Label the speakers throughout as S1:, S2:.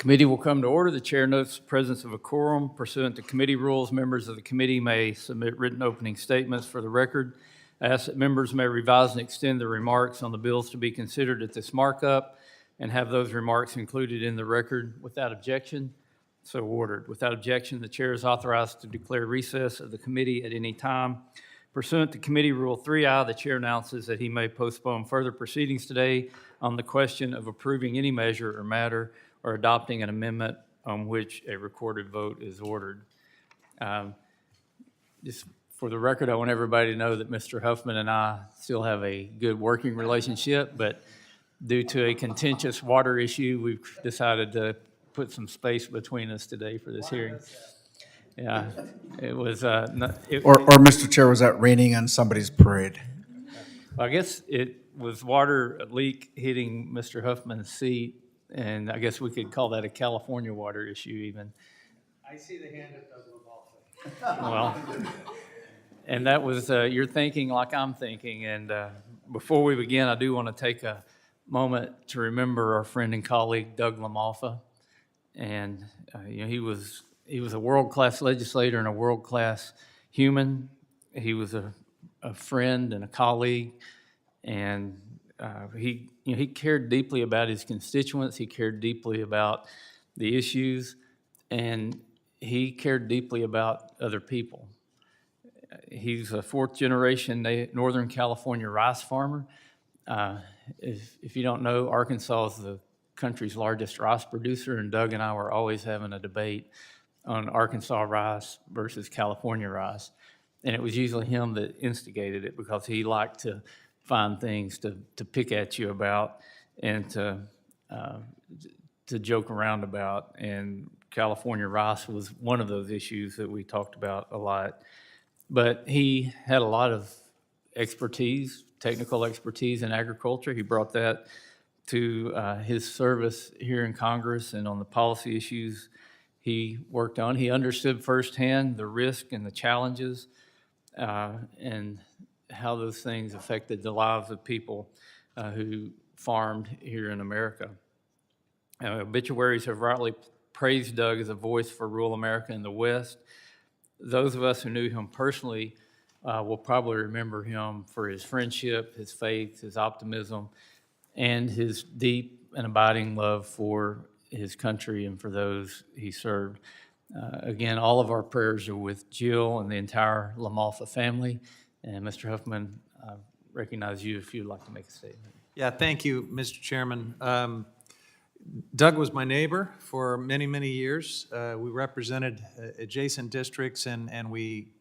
S1: Committee will come to order. The chair notes the presence of a quorum. Pursuant to committee rules, members of the committee may submit written opening statements for the record. I ask that members may revise and extend their remarks on the bills to be considered at this markup and have those remarks included in the record without objection. So ordered. Without objection, the chair is authorized to declare recess of the committee at any time. Pursuant to Committee Rule 3I, the chair announces that he may postpone further proceedings today on the question of approving any measure or matter or adopting an amendment on which a recorded vote is ordered. Just for the record, I want everybody to know that Mr. Huffman and I still have a good working relationship, but due to a contentious water issue, we've decided to put some space between us today for this hearing. Yeah, it was. Or
S2: Mr. Chair, was that raining on somebody's parade?
S1: I guess it was water leak hitting Mr. Huffman's seat, and I guess we could call that a California water issue even.
S3: I see the hand of Doug Lavalsa.
S1: Well, and that was, you're thinking like I'm thinking, and before we begin, I do want to take a moment to remember our friend and colleague, Doug Lamalfa. And he was a world-class legislator and a world-class human. He was a friend and a colleague, and he cared deeply about his constituents. He cared deeply about the issues, and he cared deeply about other people. He's a fourth-generation Northern California rice farmer. If you don't know, Arkansas is the country's largest rice producer, and Doug and I were always having a debate on Arkansas rice versus California rice. And it was usually him that instigated it because he liked to find things to pick at you about and to joke around about. And California rice was one of those issues that we talked about a lot. But he had a lot of expertise, technical expertise in agriculture. He brought that to his service here in Congress and on the policy issues he worked on. He understood firsthand the risk and the challenges and how those things affected the lives of people who farmed here in America. Obituaries have rightly praised Doug as a voice for rural America in the West. Those of us who knew him personally will probably remember him for his friendship, his faith, his optimism, and his deep and abiding love for his country and for those he served. Again, all of our prayers are with Jill and the entire Lamalfa family. And Mr. Huffman, I recognize you if you'd like to make a statement.
S3: Yeah, thank you, Mr. Chairman. Doug was my neighbor for many, many years. We represented adjacent districts and we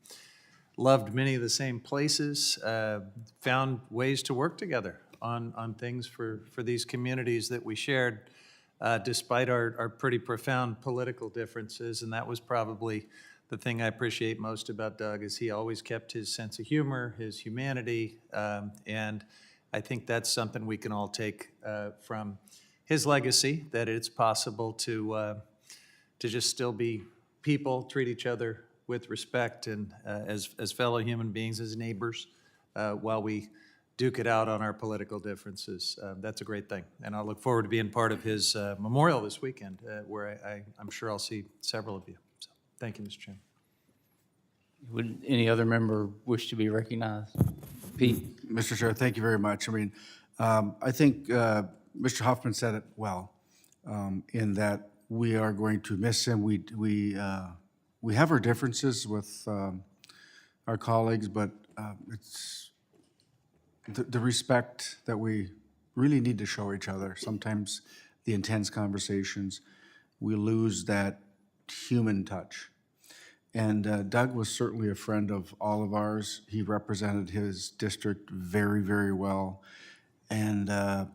S3: loved many of the same places, found ways to work together on things for these communities that we shared, despite our pretty profound political differences. And that was probably the thing I appreciate most about Doug, is he always kept his sense of humor, his humanity, and I think that's something we can all take from his legacy, that it's possible to just still be people, treat each other with respect and as fellow human beings, as neighbors, while we duke it out on our political differences. That's a great thing. And I'll look forward to being part of his memorial this weekend, where I'm sure I'll see several of you. So, thank you, Mr. Chairman.
S1: Would any other member wish to be recognized? Pete?
S2: Mr. Chair, thank you very much. I mean, I think Mr. Huffman said it well, in that we are going to miss him. We have our differences with our colleagues, but it's the respect that we really need to show each other. Sometimes the intense conversations, we lose that human touch. And Doug was certainly a friend of all of ours. He represented his district very, very well. And,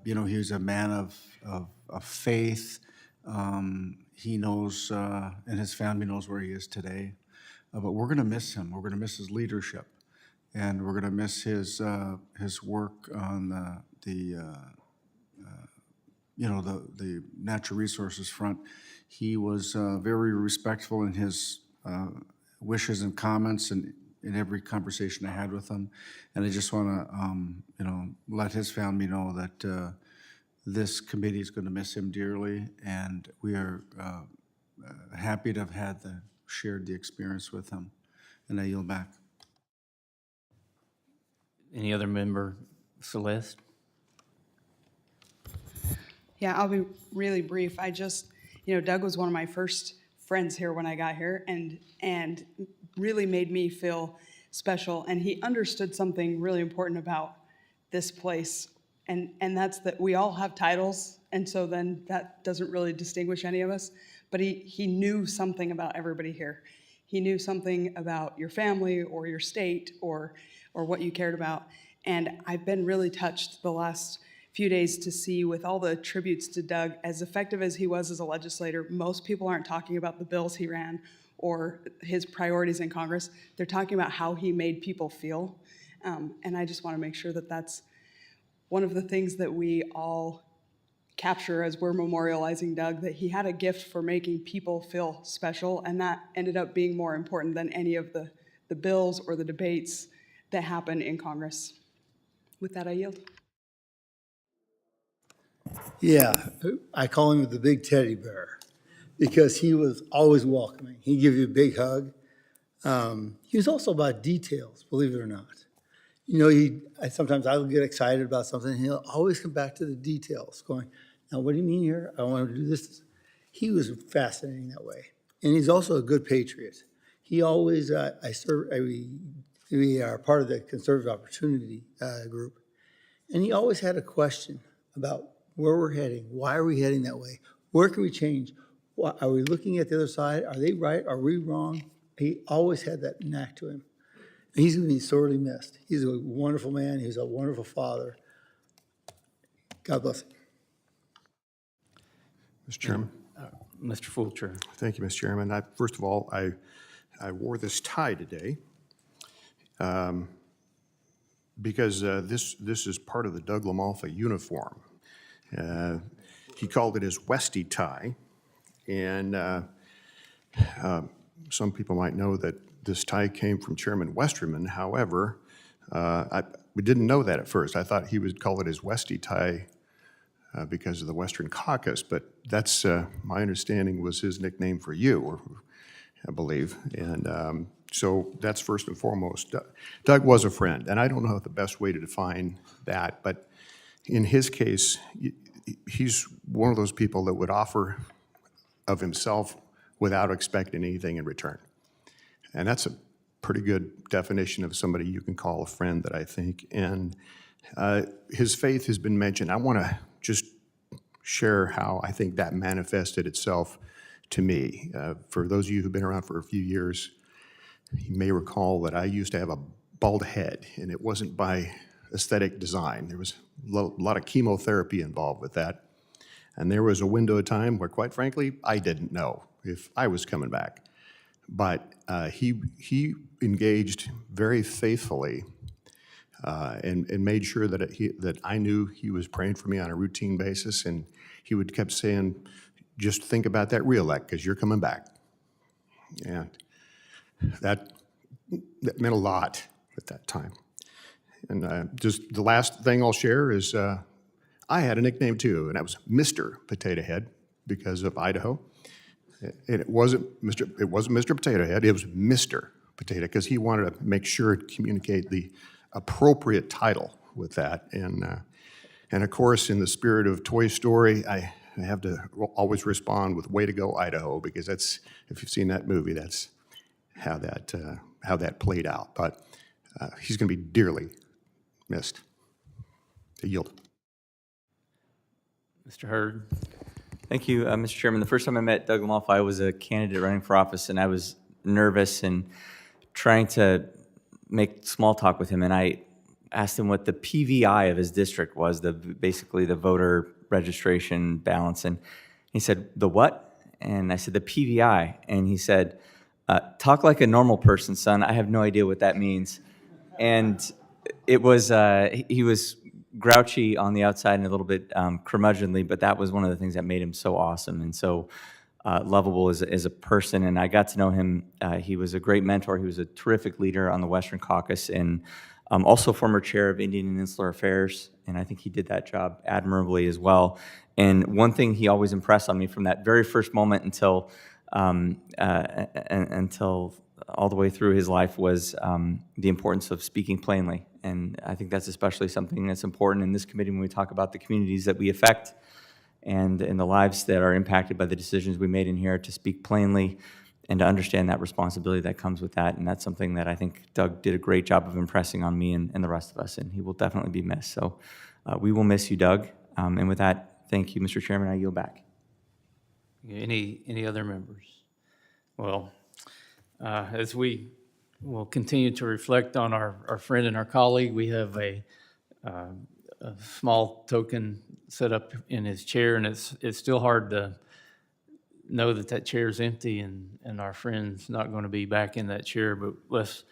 S2: he was a man of faith. He knows, and his family knows where he is today. But we're going to miss him. We're going to miss his leadership. And we're going to miss his work on the natural resources front. He was very respectful in his wishes and comments and in every conversation I had with him. And I just want to, let his family know that this committee is going to miss him dearly, and we are happy to have shared the experience with him. And I yield back.
S1: Any other member? Celeste?
S4: Yeah, I'll be really brief. I just, Doug was one of my first friends here when I got here, and really made me feel special. And he understood something really important about this place, and that's that we all have titles, and so then that doesn't really distinguish any of us. But he knew something about everybody here. He knew something about your family or your state or what you cared about. And I've been really touched the last few days to see, with all the tributes to Doug, as effective as he was as a legislator, most people aren't talking about the bills he ran or his priorities in Congress. They're talking about how he made people feel. And I just want to make sure that that's one of the things that we all capture as we're memorializing Doug, that he had a gift for making people feel special, and that ended up being more important than any of the bills or the debates that happen in Congress. With that, I yield.
S5: Yeah, I call him the big teddy bear because he was always welcoming. He'd give you a big hug. He was also about details, believe it or not. Sometimes I'll get excited about something, and he'll always come back to the details, going, now, what do you mean here? I want to do this. He was fascinating that way. And he's also a good patriot. He always, we are part of the Conservative Opportunity group, and he always had a question about where we're heading. Why are we heading that way? Where can we change? Are we looking at the other side? Are they right? Are we wrong? He always had that knack to him. And he's going to be sorely missed. He's a wonderful man. He's a wonderful father. God bless him.
S6: Mr. Chairman.
S1: Mr. Fulcher?
S6: Thank you, Mr. Chairman. First of all, I wore this tie today because this is part of the Doug LaMalfa uniform. He called it his Westie tie, and some people might know that this tie came from Chairman Westerman. However, we didn't know that at first. I thought he would call it his Westie tie because of the Western Caucus, but that's, my understanding, was his nickname for you, or I believe. And so that's first and foremost. Doug was a friend, and I don't know the best way to define that, but in his case, he's one of those people that would offer of himself without expecting anything in return. And that's a pretty good definition of somebody you can call a friend, that I think. And his faith has been mentioned. I want to just share how I think that manifested itself to me. For those of you who've been around for a few years, you may recall that I used to have a bald head, and it wasn't by aesthetic design. There was a lot of chemotherapy involved with that. And there was a window of time where, quite frankly, I didn't know if I was coming back. But he engaged very faithfully and made sure that I knew he was praying for me on a routine basis, and he would kept saying, just think about that reelect, because you're coming back. And that meant a lot at that time. And just the last thing I'll share is I had a nickname too, and that was Mr. Potato Head because of Idaho. And it wasn't Mr. Potato Head, it was Mr. Potato, because he wanted to make sure to communicate the appropriate title with that. And of course, in the spirit of Toy Story, I have to always respond with "Way to go, Idaho," because that's, if you've seen that movie, that's how that played out. But he's going to be dearly missed. I yield.
S1: Mr. Hurd?
S7: Thank you, Mr. Chairman. The first time I met Doug LaMalfa, I was a candidate running for office, and I was nervous and trying to make small talk with him. And I asked him what the PVI of his district was, basically the voter registration balance. And he said, "The what?" And I said, "The PVI." And he said, "Talk like a normal person, son. I have no idea what that means." And it was, he was grouchy on the outside and a little bit curmudgeonly, but that was one of the things that made him so awesome and so lovable as a person. And I got to know him. He was a great mentor. He was a terrific leader on the Western Caucus, and Also former chair of Indian and Insular Affairs, and I think he did that job admirably as well. And one thing he always impressed on me from that very first moment until all the way through his life was the importance of speaking plainly. And I think that's especially something that's important in this committee when we talk about the communities that we affect and in the lives that are impacted by the decisions we made in here, to speak plainly and to understand that responsibility that comes with that. And that's something that I think Doug did a great job of impressing on me and the rest of us, and he will definitely be missed. So we will miss you, Doug. And with that, thank you, Mr. Chairman. I yield back.
S1: Any other members? Well, as we will continue to reflect on our friend and our colleague, we have a small token set up in his chair, and it's still hard to know that that chair is empty and our friend's not going to be back in that chair. But let's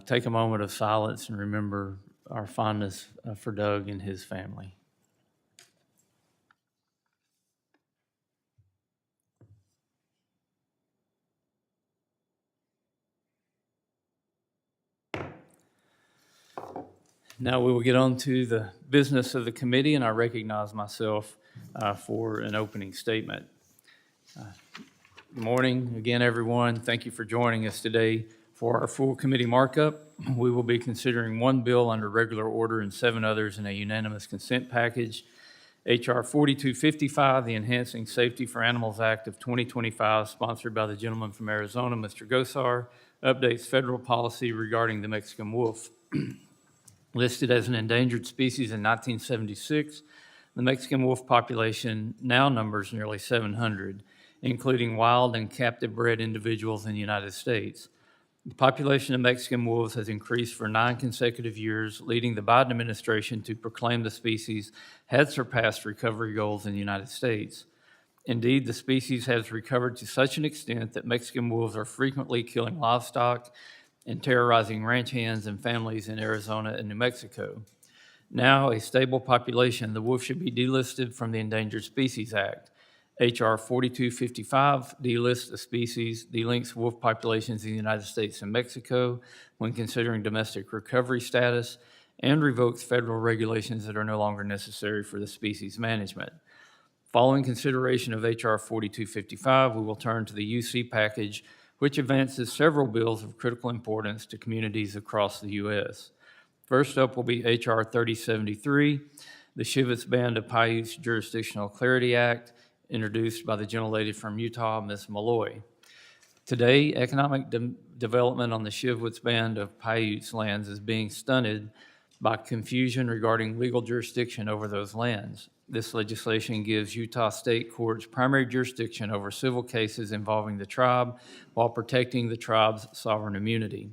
S1: take a moment of silence and remember our fondness for Doug and his family. Now we will get on to the business of the committee, and I recognize myself for an opening statement. Good morning again, everyone. Thank you for joining us today for our full committee markup. We will be considering one bill under regular order and 7 others in a unanimous consent package. H.R. 4255, the Enhancing Safety for Animals Act of 2025, sponsored by the gentleman from Arizona, Mr. Gosar, updates federal policy regarding the Mexican wolf. Listed as an endangered species in 1976, the Mexican wolf population now numbers nearly 700, including wild and captive bred individuals in the United States. The population of Mexican wolves has increased for 9 consecutive years, leading the Biden administration to proclaim the species had surpassed recovery goals in the United States. Indeed, the species has recovered to such an extent that Mexican wolves are frequently killing livestock and terrorizing ranch hands and families in Arizona and New Mexico. Now a stable population, the wolf should be delisted from the Endangered Species Act. H.R. 4255 delists a species, delinks wolf populations in the United States and Mexico when considering domestic recovery status, and revokes federal regulations that are no longer necessary for the species management. Following consideration of H.R. 4255, we will turn to the UC package, which advances several bills of critical importance to communities across the U.S. First up will be H.R. 3073, the Shivwits Band of Paiutes Jurisdictional Clarity Act, introduced by the gentlelady from Utah, Ms. Maloy. Today, economic development on the Shivwits Band of Paiutes lands is being stunted by confusion regarding legal jurisdiction over those lands. This legislation gives Utah state courts primary jurisdiction over civil cases involving the tribe while protecting the tribe's sovereign immunity.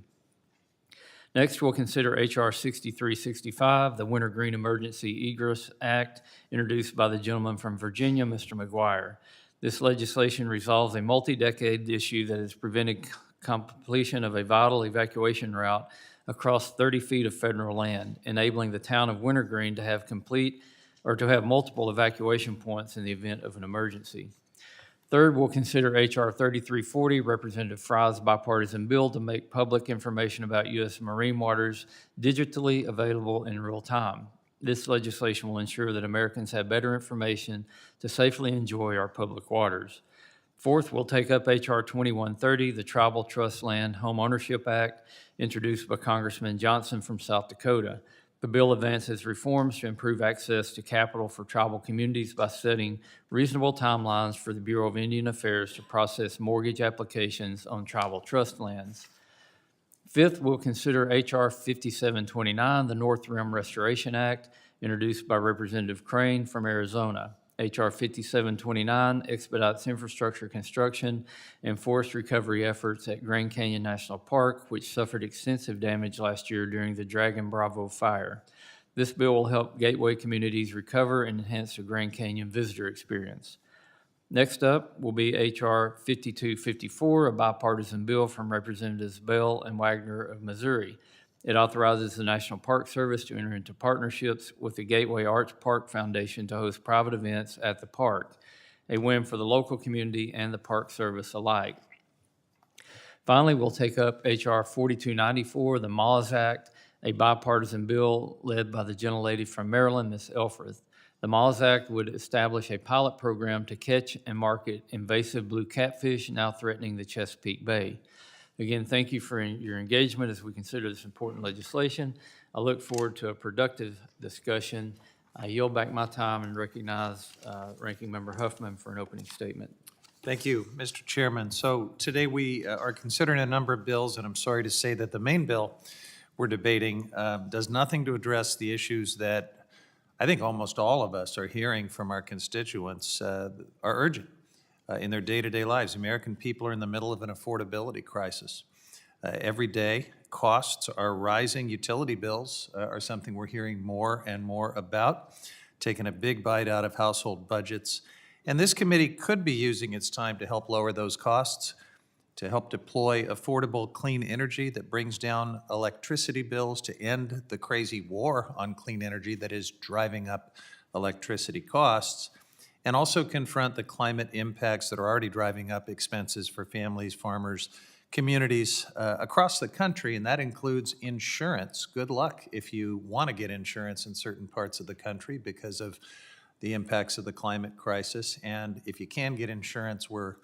S1: Next, we'll consider H.R. 6365, the Wintergreen Emergency Egress Act, introduced by the gentleman from Virginia, Mr. McGuire. This legislation resolves a multi-decade issue that has prevented completion of a vital evacuation route across 30 feet of federal land, enabling the town of Wintergreen to have multiple evacuation points in the event of an emergency. Third, we'll consider H.R. 3340, Representative Fry's bipartisan bill to make public information about U.S. marine waters digitally available in real time. This legislation will ensure that Americans have better information to safely enjoy our public waters. Fourth, we'll take up H.R. 2130, the Tribal Trust Land Homeownership Act, introduced by Congressman Johnson from South Dakota. The bill advances reforms to improve access to capital for tribal communities by setting reasonable timelines for the Bureau of Indian Affairs to process mortgage applications on tribal trust lands. Fifth, we'll consider H.R. 5729, the North Rim Restoration Act, introduced by Representative Crane from Arizona. H.R. 5729 expedites infrastructure construction and forest recovery efforts at Grand Canyon National Park, which suffered extensive damage last year during the Dragon Bravo fire. This bill will help gateway communities recover and enhance the Grand Canyon visitor experience. Next up will be H.R. 5254, a bipartisan bill from Representatives Bell and Wagner of Missouri. It authorizes the National Park Service to enter into partnerships with the Gateway Arts Park Foundation to host private events at the park, a win for the local community and the Park Service alike. Finally, we'll take up H.R. 4294, the MAWS Act, a bipartisan bill led by the gentlelady from Maryland, Ms. Elfreth. The MAWS Act would establish a pilot program to catch and market invasive blue catfish now threatening the Chesapeake Bay. Again, thank you for your engagement as we consider this important legislation. I look forward to a productive discussion. I yield back my time and recognize Ranking Member Huffman for an opening statement.
S3: Thank you, Mr. Chairman. So today we are considering a number of bills, and I'm sorry to say that the main bill we're debating does nothing to address the issues that I think almost all of us are hearing from our constituents are urgent in their day-to-day lives. American people are in the middle of an affordability crisis. Every day, costs are rising. Utility bills are something we're hearing more and more about, taking a big bite out of household budgets. And this committee could be using its time to help lower those costs, to help deploy affordable clean energy that brings down electricity bills, to end the crazy war on clean energy that is driving up electricity costs, and also confront the climate impacts that are already driving up expenses for families, farmers, communities across the country, and that includes insurance. Good luck if you want to get insurance in certain parts of the country because of the impacts of the climate crisis. And if you can get insurance, we're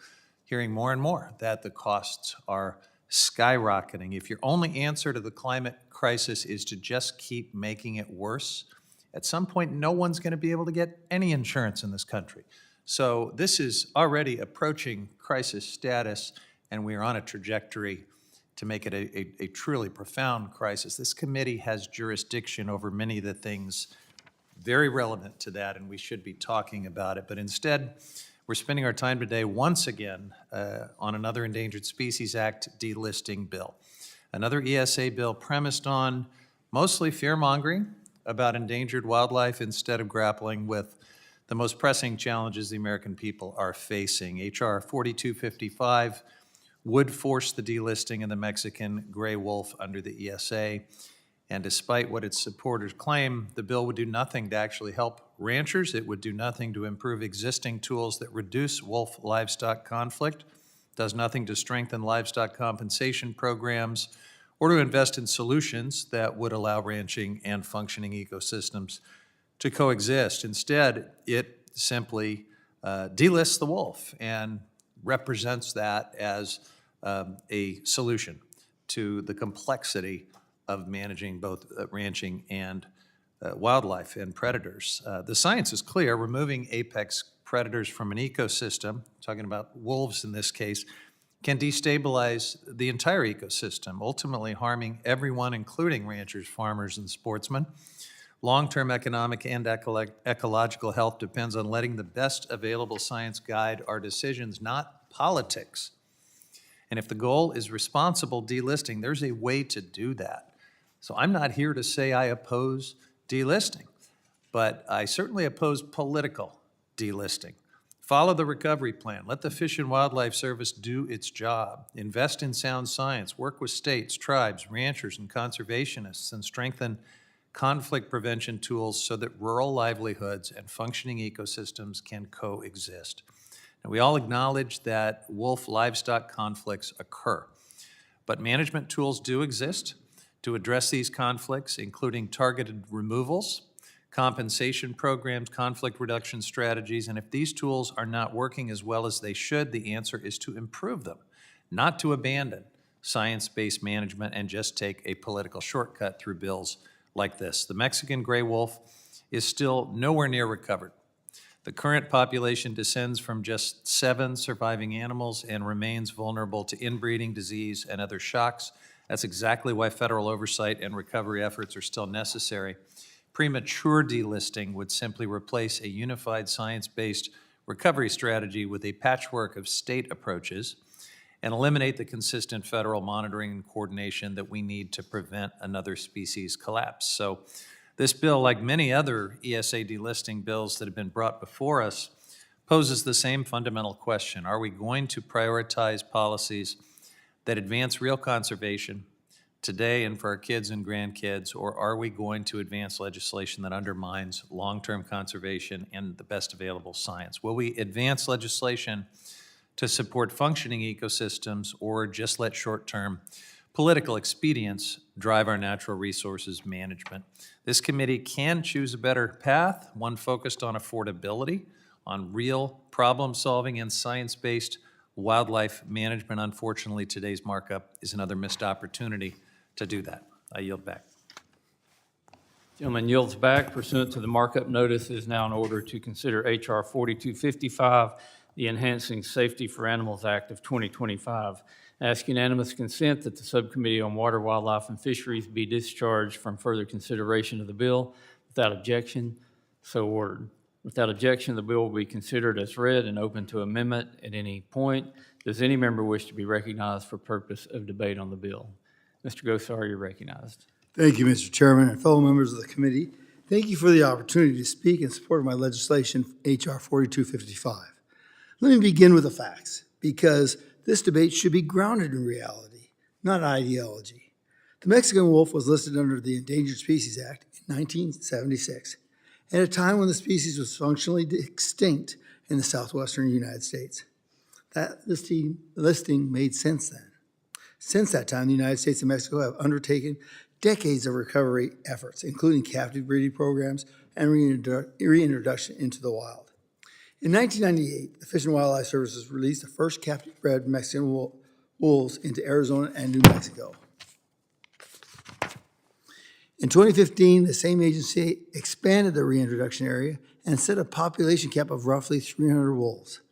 S3: hearing more and more that the costs are skyrocketing. If your only answer to the climate crisis is to just keep making it worse, at some point, no one's going to be able to get any insurance in this country. So this is already approaching crisis status, and we are on a trajectory to make it a truly profound crisis. This committee has jurisdiction over many of the things very relevant to that, and we should be talking about it. But instead, we're spending our time today once again on another Endangered Species Act delisting bill. Another ESA bill premised on mostly fear-mongering about endangered wildlife instead of grappling with the most pressing challenges the American people are facing. H.R. 4255 would force the delisting of the Mexican gray wolf under the ESA. And despite what its supporters claim, the bill would do nothing to actually help ranchers. It would do nothing to improve existing tools that reduce wolf livestock conflict, does nothing to strengthen livestock compensation programs, or to invest in solutions that would allow ranching and functioning ecosystems to coexist. Instead, it simply delists the wolf and represents that as a solution to the complexity of managing both ranching and wildlife and predators. The science is clear. Removing apex predators from an ecosystem, talking about wolves in this case, can destabilize the entire ecosystem, ultimately harming everyone, including ranchers, farmers, and sportsmen. Long-term economic and ecological health depends on letting the best available science guide our decisions, not politics. And if the goal is responsible delisting, there's a way to do that. So I'm not here to say I oppose delisting, but I certainly oppose political delisting. Follow the recovery plan. Let the Fish and Wildlife Service do its job. Invest in sound science. Work with states, tribes, ranchers, and conservationists, and strengthen conflict prevention tools so that rural livelihoods and functioning ecosystems can coexist. And we all acknowledge that wolf livestock conflicts occur, but management tools do exist to address these conflicts, including targeted removals, compensation programs, conflict reduction strategies, and if these tools are not working as well as they should, the answer is to improve them, not to abandon science-based management and just take a political shortcut through bills like this. The Mexican gray wolf is still nowhere near recovered. The current population descends from just 7 surviving animals and remains vulnerable to inbreeding, disease, and other shocks. That's exactly why federal oversight and recovery efforts are still necessary. Premature delisting would simply replace a unified science-based recovery strategy with a patchwork of state approaches and eliminate the consistent federal monitoring and coordination that we need to prevent another species collapse. So this bill, like many other ESA delisting bills that have been brought before us, poses the same fundamental question. Are we going to prioritize policies that advance real conservation today and for our kids and grandkids, or are we going to advance legislation that undermines long-term conservation and the best available science? Will we advance legislation to support functioning ecosystems or just let short-term political expedience drive our natural resources management. This committee can choose a better path, one focused on affordability, on real problem-solving and science-based wildlife management. Unfortunately, today's markup is another missed opportunity to do that. I yield back.
S1: Gentleman yields back. Pursuant to the markup notice, it is now in order to consider H.R. 4255, the Enhancing Safety for Animals Act of 2025. Ask unanimous consent that the Subcommittee on Water, Wildlife, and Fisheries be discharged from further consideration of the bill. Without objection, so ordered. Without objection, the bill will be considered as read and open to amendment at any point. Does any member wish to be recognized for purpose of debate on the bill? Mr. Gosar, you're recognized.
S5: Thank you, Mr. Chairman, and fellow members of the committee. Thank you for the opportunity to speak in support of my legislation, H.R. 4255. Let me begin with the facts, because this debate should be grounded in reality, not ideology. The Mexican wolf was listed under the Endangered Species Act in 1976, at a time when the species was functionally extinct in the southwestern United States. That listing made sense then. Since that time, the United States and Mexico have undertaken decades of recovery efforts, including captive breeding programs and reintroduction into the wild. In 1998, the Fish and Wildlife Services released the first captive-bred Mexican wolves into Arizona and New Mexico. In 2015, the same agency expanded the reintroduction area and set a population cap of roughly 300 wolves,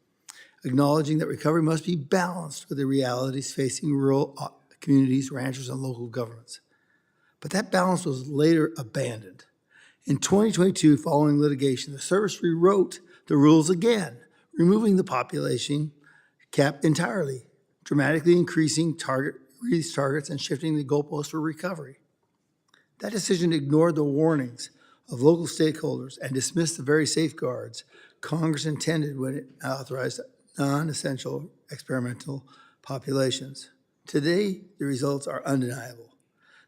S5: acknowledging that recovery must be balanced with the realities facing rural communities, ranchers, and local governments. But that balance was later abandoned. In 2022, following litigation, the service rewrote the rules again, removing the population cap entirely, dramatically increasing release targets and shifting the goalposts for recovery. That decision ignored the warnings of local stakeholders and dismissed the very safeguards Congress intended when it authorized non-essential experimental populations. Today, the results are undeniable.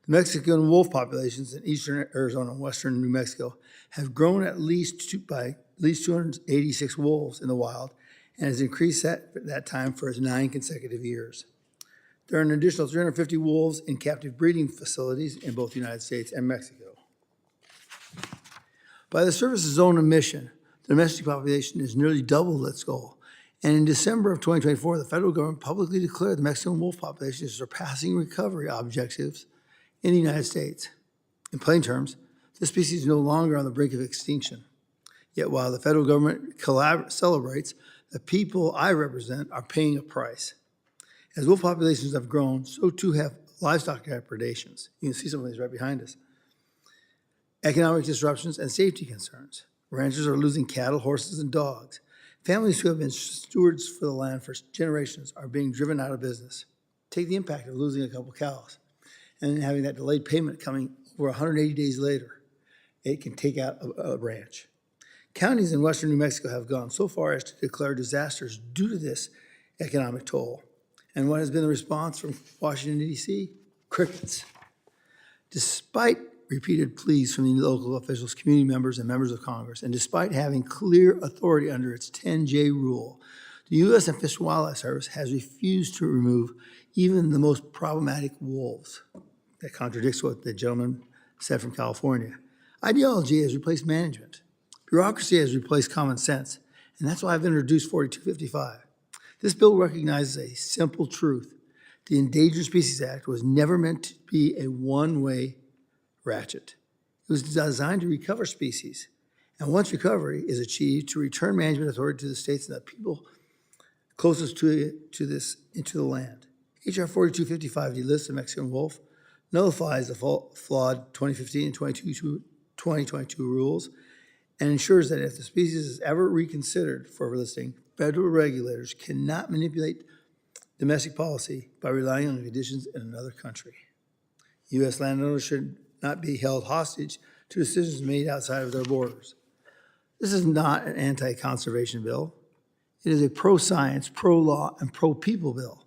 S5: The Mexican wolf populations in eastern Arizona and western New Mexico have grown by at least 286 wolves in the wild and has increased that time for 9 consecutive years. There are an additional 350 wolves in captive breeding facilities in both the United States and Mexico. By the service's own admission, the domestic population has nearly doubled its goal. And in December of 2024, the federal government publicly declared the Mexican wolf population is surpassing recovery objectives in the United States. In plain terms, this species is no longer on the brink of extinction. Yet while the federal government celebrates, the people I represent are paying a price. As wolf populations have grown, so too have livestock depredations. You can see some of these right behind us. Economic disruptions and safety concerns. Ranchers are losing cattle, horses, and dogs. Families who have been stewards for the land for generations are being driven out of business. Take the impact of losing a couple cows and then having that delayed payment coming over 180 days later. It can take out a ranch. Counties in western New Mexico have gone so far as to declare disasters due to this economic toll. And what has been the response from Washington, D.C.? Crickets. Despite repeated pleas from the local officials, community members, and members of Congress, and despite having clear authority under its 10J rule, the U.S. and Fish and Wildlife Service has refused to remove even the most problematic wolves. That contradicts what the gentleman said from California. Ideology has replaced management. Bureaucracy has replaced common sense, and that's why I've introduced 4255. This bill recognizes a simple truth. The Endangered Species Act was never meant to be a one-way ratchet. It was designed to recover species, and once recovery is achieved, to return management authority to the states and the people closest to this into the land. H.R. 4255 delists the Mexican wolf, nullifies the flawed 2015 and 2022 rules, and ensures that if the species is ever reconsidered for listing, federal regulators cannot manipulate domestic policy by relying on conditions in another country. U.S. landowners should not be held hostage to decisions made outside of their borders. This is not an anti-conservation bill. It is a pro-science, pro-law, and pro-people bill.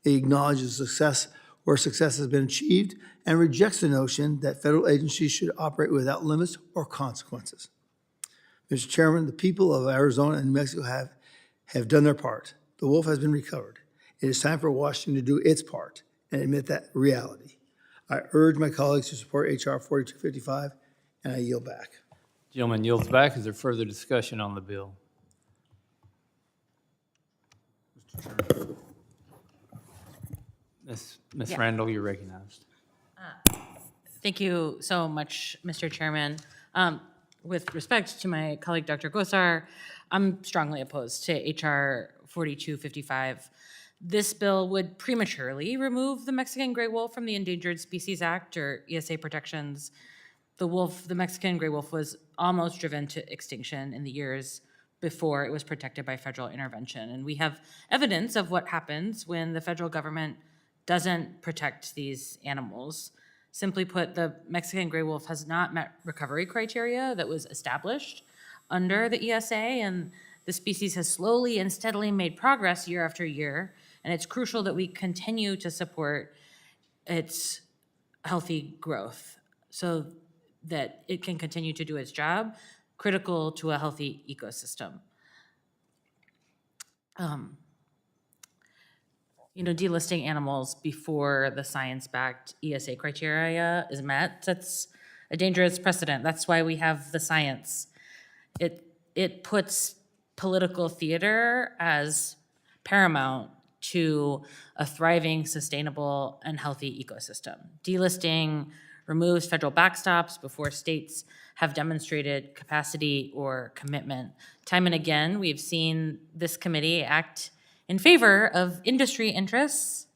S5: It acknowledges success where success has been achieved and rejects the notion that federal agencies should operate without limits or consequences. Mr. Chairman, the people of Arizona and New Mexico have done their part. The wolf has been recovered. It is time for Washington to do its part and admit that reality. I urge my colleagues to support HR 4255, and I yield back.
S1: Gentleman yields back. Is there further discussion on the bill? Ms.
S8: Yeah.
S1: Randall, you're recognized.
S8: Thank you so much, Mr. Chairman. With respect to my colleague, Dr. Gosar, I'm strongly opposed to HR 4255. This bill would prematurely remove the Mexican gray wolf from the Endangered Species Act, or ESA protections. The Mexican gray wolf was almost driven to extinction in the years before it was protected by federal intervention. And we have evidence of what happens when the federal government doesn't protect these animals. Simply put, the Mexican gray wolf has not met recovery criteria that was established under the ESA, and the species has slowly and steadily made progress year after year, and it's crucial that we continue to support its healthy growth so that it can continue to do its job, critical to a healthy ecosystem. Delisting animals before the science-backed ESA criteria is met, that's a dangerous precedent. That's why we have the science. It puts political theater as paramount to a thriving, sustainable, and healthy ecosystem. Delisting removes federal backstops before states have demonstrated capacity or commitment. Time and again, we've seen this committee act in favor of industry interests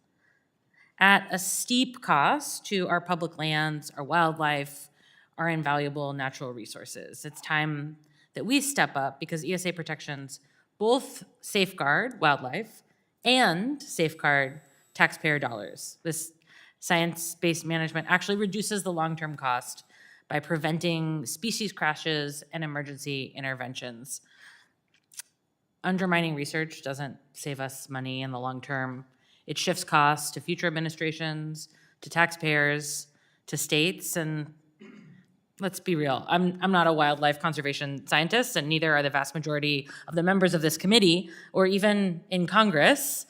S8: at a steep cost to our public lands, our wildlife, our invaluable natural resources. It's time that we step up because ESA protections both safeguard wildlife and safeguard taxpayer dollars. This science-based management actually reduces the long-term cost by preventing species crashes and emergency interventions. Undermining research doesn't save us money in the long term. It shifts costs to future administrations, to taxpayers, to states, and let's be real. I'm not a wildlife conservation scientist, and neither are the vast majority of the members of this committee or even in Congress,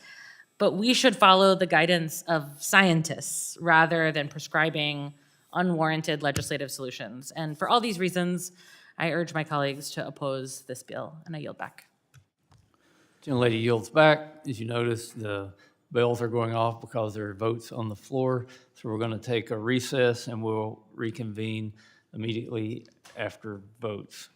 S8: but we should follow the guidance of scientists rather than prescribing unwarranted legislative solutions. And for all these reasons, I urge my colleagues to oppose this bill, and I yield back.
S1: Gentlelady yields back. As you notice, the bells are going off because there are votes on the floor. So we're going to take a recess and we'll reconvene immediately after votes.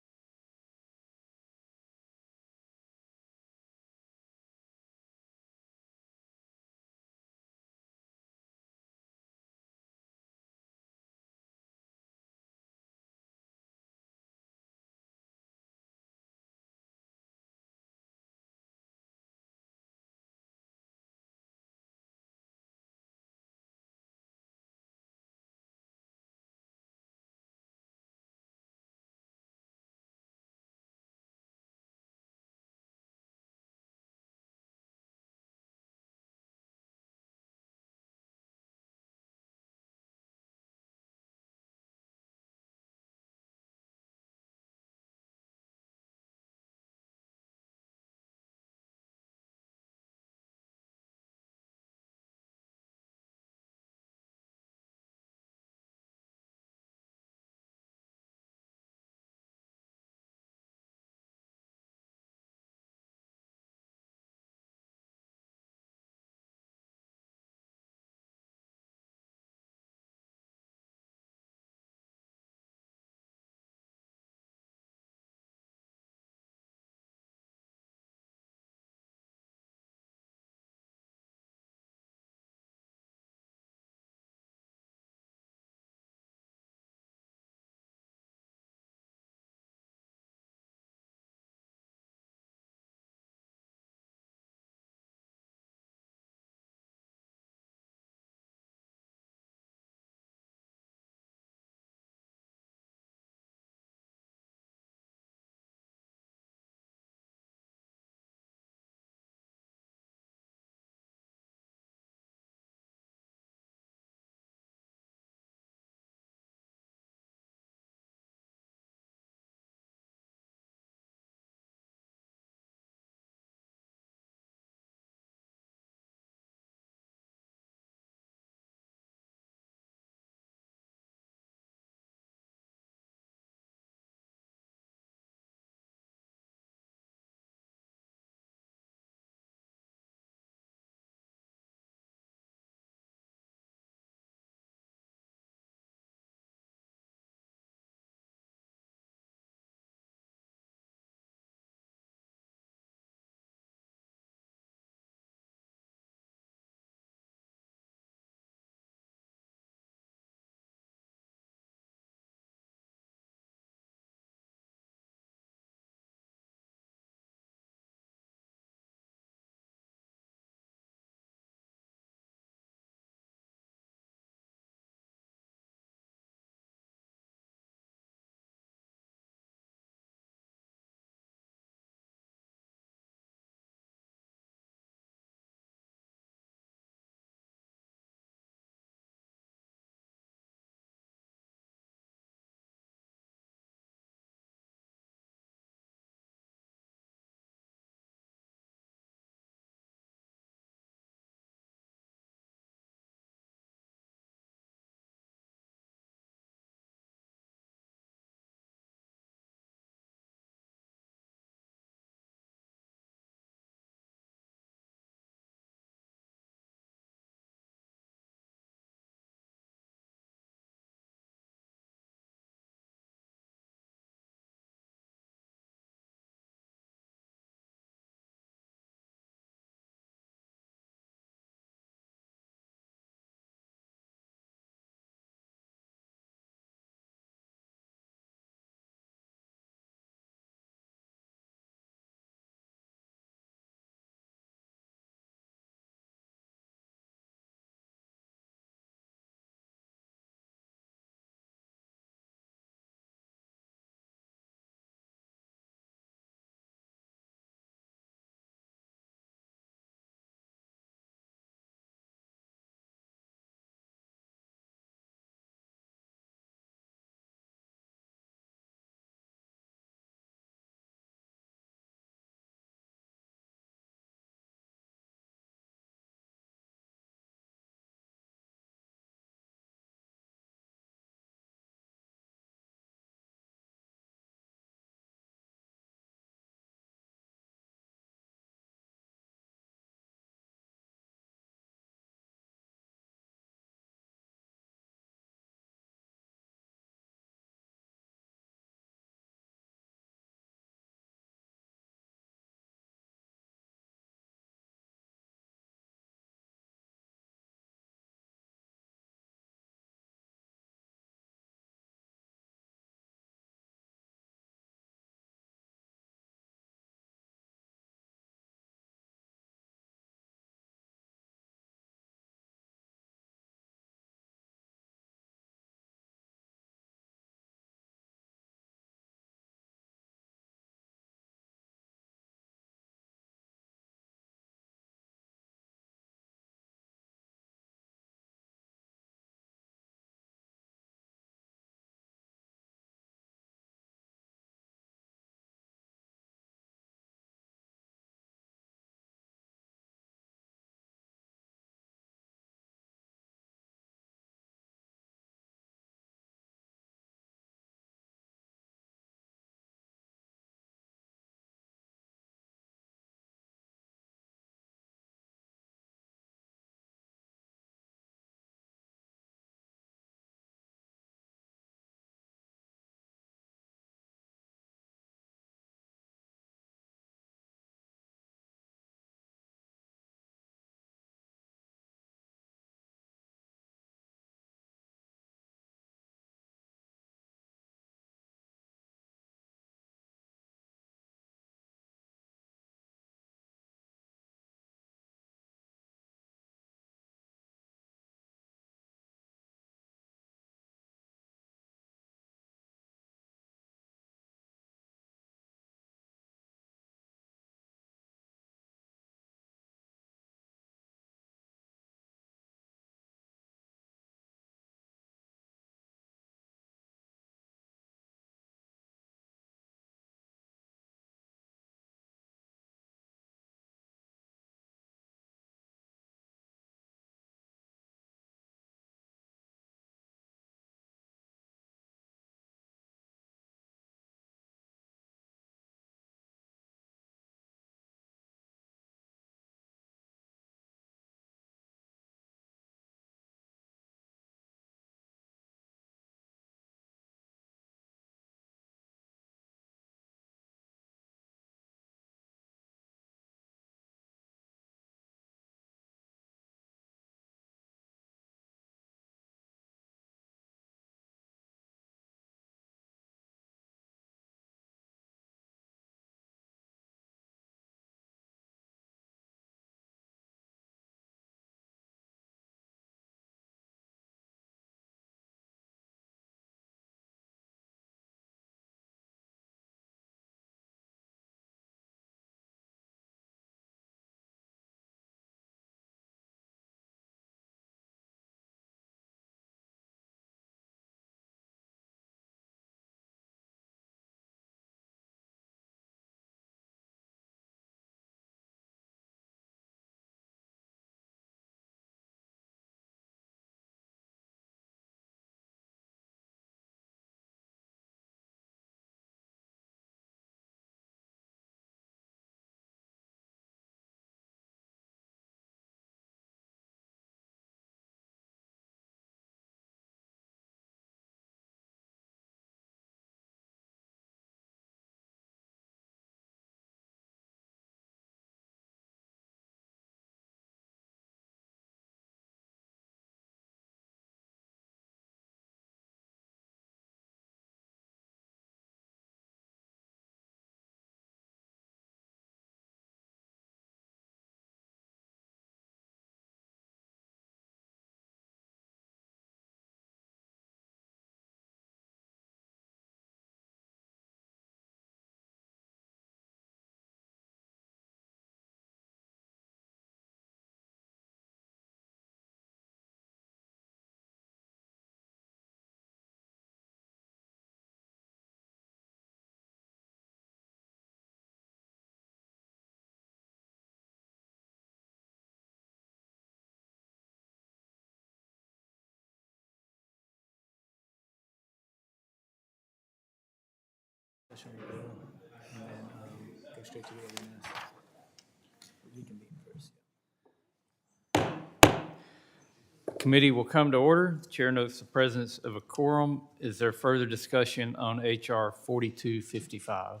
S1: Committee will come to order. The chair notes the presence of a quorum. Is there further discussion on H.R. 4255?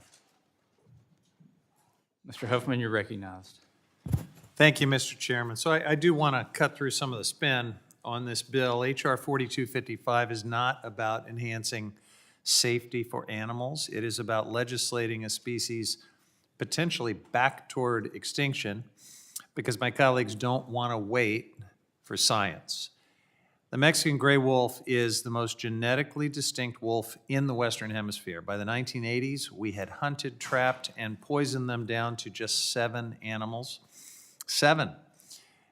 S1: Mr. Huffman, you're recognized.
S3: Thank you, Mr. Chairman. So I do want to cut through some of the spin on this bill. H.R. 4255 is not about enhancing safety for animals. It is about legislating a species potentially back toward extinction because my colleagues don't want to wait for science. The Mexican gray wolf is the most genetically distinct wolf in the Western Hemisphere. By the 1980s, we had hunted, trapped, and poisoned them down to just 7 animals. 7.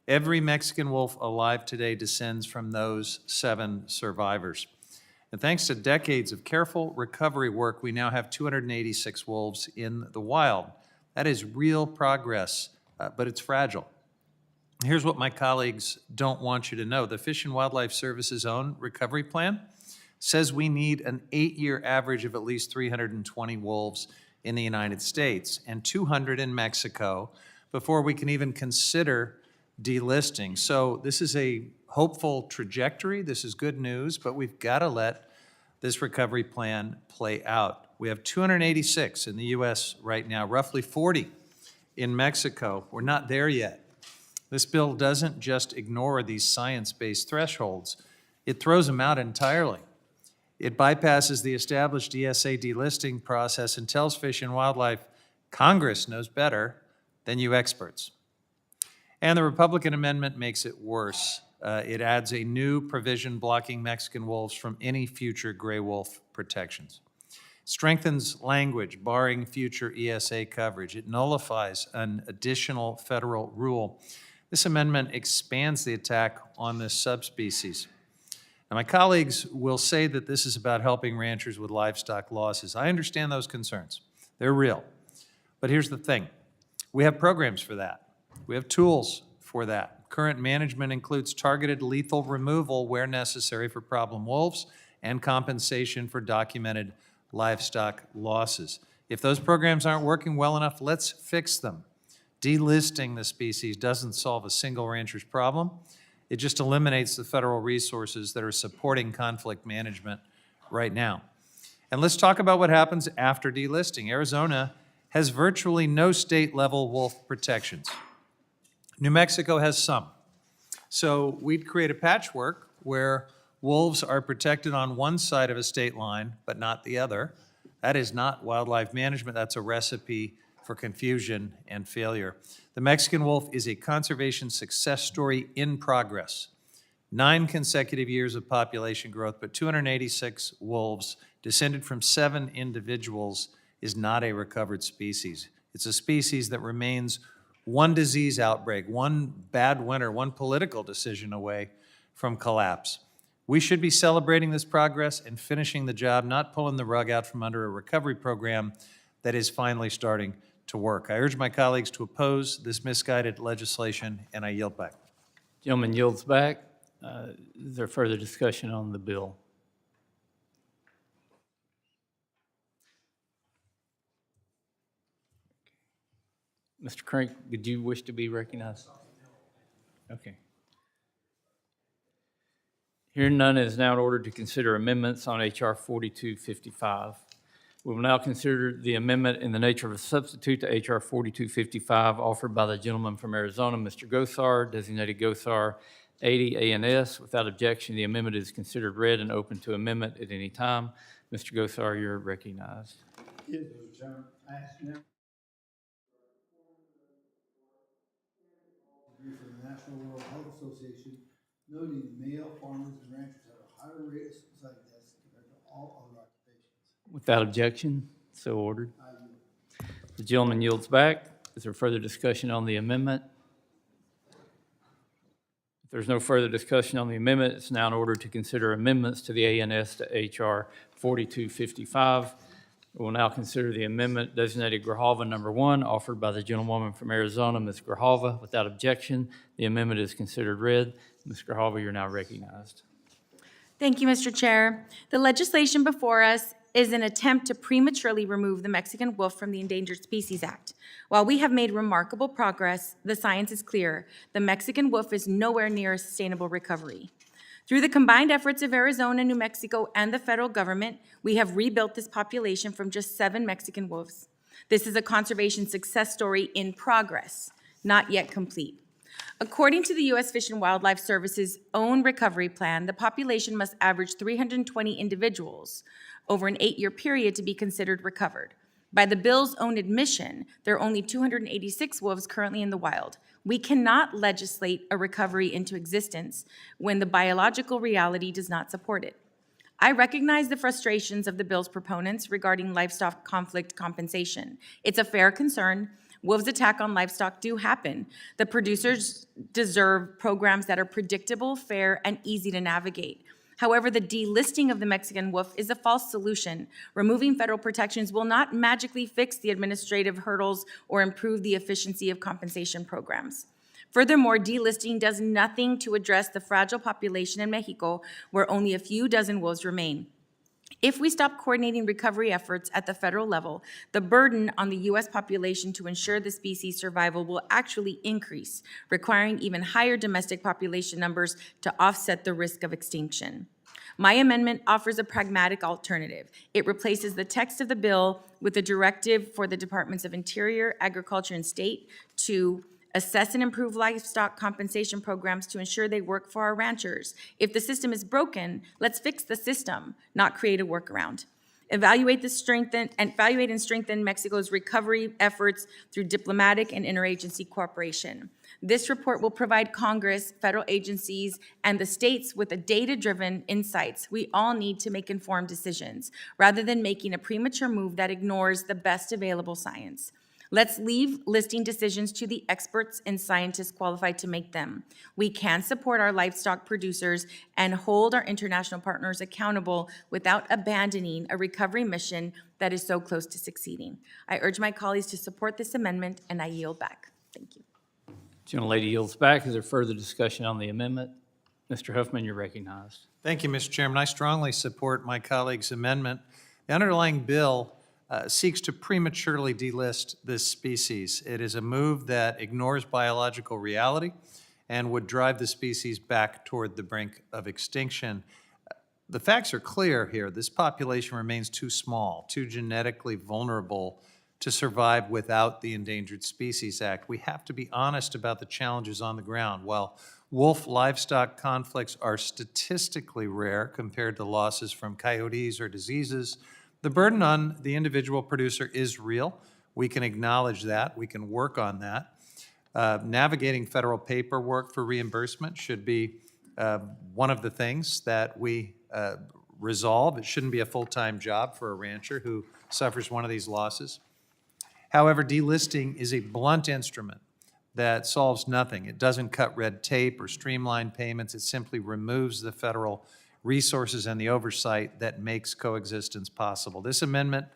S3: Every Mexican wolf alive today descends from those 7 survivors. And thanks to decades of careful recovery work, we now have 286 wolves in the wild. That is real progress, but it's fragile. Here's what my colleagues don't want you to know. The Fish and Wildlife Service's own recovery plan says we need an 8-year average of at least 320 wolves in the United States and 200 in Mexico before we can even consider delisting. So this is a hopeful trajectory. This is good news, but we've got to let this recovery plan play out. We have 286 in the U.S. right now, roughly 40 in Mexico. We're not there yet. This bill doesn't just ignore these science-based thresholds. It throws them out entirely. It bypasses the established ESA delisting process and tells Fish and Wildlife, Congress knows better than you experts. And the Republican amendment makes it worse. It adds a new provision blocking Mexican wolves from any future gray wolf protections. Strengthens language barring future ESA coverage. It nullifies an additional federal rule. This amendment expands the attack on this subspecies. Now, my colleagues will say that this is about helping ranchers with livestock losses. I understand those concerns. They're real. But here's the thing. We have programs for that. We have tools for that. Current management includes targeted lethal removal where necessary for problem wolves and compensation for documented livestock losses. If those programs aren't working well enough, let's fix them. Delisting the species doesn't solve a single rancher's problem. It just eliminates the federal resources that are supporting conflict management right now. And let's talk about what happens after delisting. Arizona has virtually no state-level wolf protections. New Mexico has some. So we'd create a patchwork where wolves are protected on one side of a state line, but not the other. That is not wildlife management. That's a recipe for confusion and failure. The Mexican wolf is a conservation success story in progress. 9 consecutive years of population growth, but 286 wolves descended from 7 individuals is not a recovered species. It's a species that remains one disease outbreak, one bad winter, one political decision away from collapse. We should be celebrating this progress and finishing the job, not pulling the rug out from under a recovery program that is finally starting to work. I urge my colleagues to oppose this misguided legislation, and I yield back.
S1: Gentleman yields back. Is there further discussion on the bill? Mr. Crank, would you wish to be recognized? Okay. Hearing none, it is now in order to consider amendments on H.R. 4255. We will now consider the amendment in the nature of a substitute to H.R. 4255 offered by the gentleman from Arizona, Mr. Gosar, designated Gosar 80 ANS. Without objection, the amendment is considered read and open to amendment at any time. Mr. Gosar, you're recognized.
S5: Yes, Mr. Chairman. I ask now from the National Rural Health Association, noting male farmers and ranchers have a higher rate of suicide deaths compared to all other occupations.
S1: Without objection, so ordered. The gentleman yields back. Is there further discussion on the amendment? If there's no further discussion on the amendment, it's now in order to consider amendments to the ANS to H.R. 4255. We will now consider the amendment designated Grijalva number 1, offered by the gentlewoman from Arizona, Ms. Grijalva. Without objection, the amendment is considered read. Ms. Grijalva, you're now recognized.
S9: Thank you, Mr. Chair. The legislation before us is an attempt to prematurely remove the Mexican wolf from the Endangered Species Act. While we have made remarkable progress, the science is clear. The Mexican wolf is nowhere near a sustainable recovery. Through the combined efforts of Arizona, New Mexico, and the federal government, we have rebuilt this population from just 7 Mexican wolves. This is a conservation success story in progress, not yet complete. According to the U.S. Fish and Wildlife Service's own recovery plan, the population must average 320 individuals over an 8-year period to be considered recovered. By the bill's own admission, there are only 286 wolves currently in the wild. We cannot legislate a recovery into existence when the biological reality does not support it. I recognize the frustrations of the bill's proponents regarding livestock conflict compensation. It's a fair concern. Wolves' attack on livestock do happen. The producers deserve programs that are predictable, fair, and easy to navigate. However, the delisting of the Mexican wolf is a false solution. Removing federal protections will not magically fix the administrative hurdles or improve the efficiency of compensation programs. Furthermore, delisting does nothing to address the fragile population in Mexico, where only a few dozen wolves remain. If we stop coordinating recovery efforts at the federal level, the burden on the U.S. population to ensure the species' survival will actually increase, requiring even higher domestic population numbers to offset the risk of extinction. My amendment offers a pragmatic alternative. It replaces the text of the bill with a directive for the Departments of Interior, Agriculture, and State to assess and improve livestock compensation programs to ensure they work for our ranchers. If the system is broken, let's fix the system, not create a workaround. Evaluate and strengthen Mexico's recovery efforts through diplomatic and interagency cooperation. This report will provide Congress, federal agencies, and the states with the data-driven insights we all need to make informed decisions, rather than making a premature move that ignores the best available science. Let's leave listing decisions to the experts and scientists qualified to make them. We can support our livestock producers and hold our international partners accountable without abandoning a recovery mission that is so close to succeeding. I urge my colleagues to support this amendment, and I yield back. Thank you.
S1: Gentlelady yields back. Is there further discussion on the amendment? Mr. Huffman, you're recognized.
S3: Thank you, Mr. Chairman. I strongly support my colleague's amendment. The underlying bill seeks to prematurely delist this species. It is a move that ignores biological reality and would drive the species back toward the brink of extinction. The facts are clear here. This population remains too small, too genetically vulnerable to survive without the Endangered Species Act. We have to be honest about the challenges on the ground. While wolf livestock conflicts are statistically rare compared to losses from coyotes or diseases, the burden on the individual producer is real. We can acknowledge that. We can work on that. Navigating federal paperwork for reimbursement should be one of the things that we resolve. It shouldn't be a full-time job for a rancher who suffers one of these losses. However, delisting is a blunt instrument that solves nothing. It doesn't cut red tape or streamline payments. It simply removes the federal resources and the oversight that makes coexistence possible. This amendment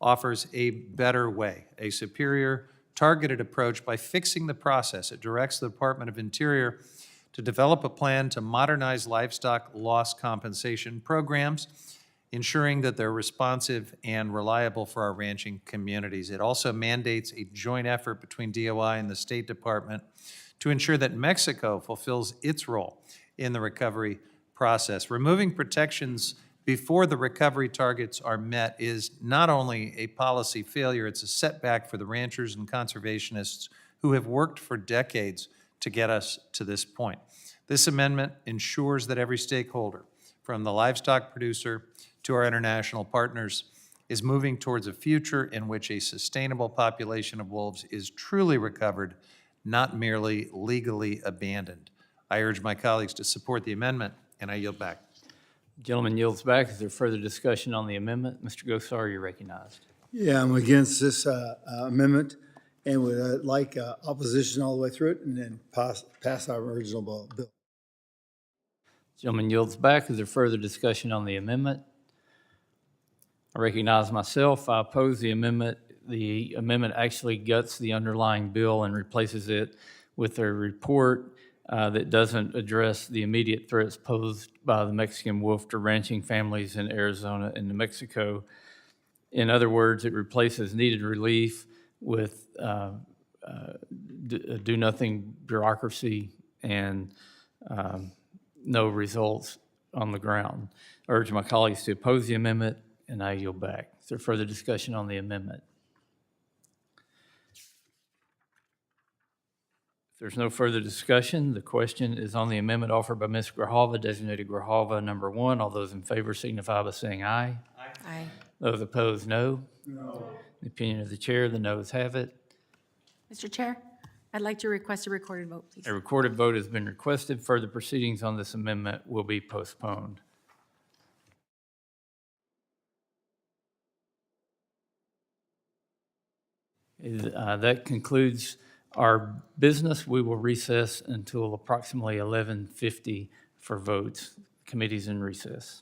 S3: offers a better way, a superior, targeted approach by fixing the process. It directs the Department of Interior to develop a plan to modernize livestock loss compensation programs, ensuring that they're responsive and reliable for our ranching communities. It also mandates a joint effort between DOI and the State Department to ensure that Mexico fulfills its role in the recovery process. Removing protections before the recovery targets are met is not only a policy failure, it's a setback for the ranchers and conservationists who have worked for decades to get us to this point. This amendment ensures that every stakeholder, from the livestock producer to our international partners, is moving towards a future in which a sustainable population of wolves is truly recovered, not merely legally abandoned. I urge my colleagues to support the amendment, and I yield back.
S1: Gentleman yields back. Is there further discussion on the amendment? Mr. Gosar, you're recognized.
S5: Yeah, I'm against this amendment and would like opposition all the way through it and then pass our original bill.
S1: Gentleman yields back. Is there further discussion on the amendment? I recognize myself. I oppose the amendment. The amendment actually guts the underlying bill and replaces it with a report that doesn't address the immediate threats posed by the Mexican wolf to ranching families in Arizona and New Mexico. In other words, it replaces needed relief with do-nothing bureaucracy and no results on the ground. I urge my colleagues to oppose the amendment, and I yield back. Is there further discussion on the amendment? If there's no further discussion, the question is on the amendment offered by Ms. Grijalva, designated Grijalva number 1. All those in favor signify by saying aye.
S9: Aye.
S1: Those opposed, no. No. The opinion of the chair, the noes have it.
S9: Mr. Chair, I'd like to request a recorded vote, please.
S1: A recorded vote has been requested. Further proceedings on this amendment will be postponed. That concludes our business. We will recess until approximately 11:50 for votes. Committee's in recess.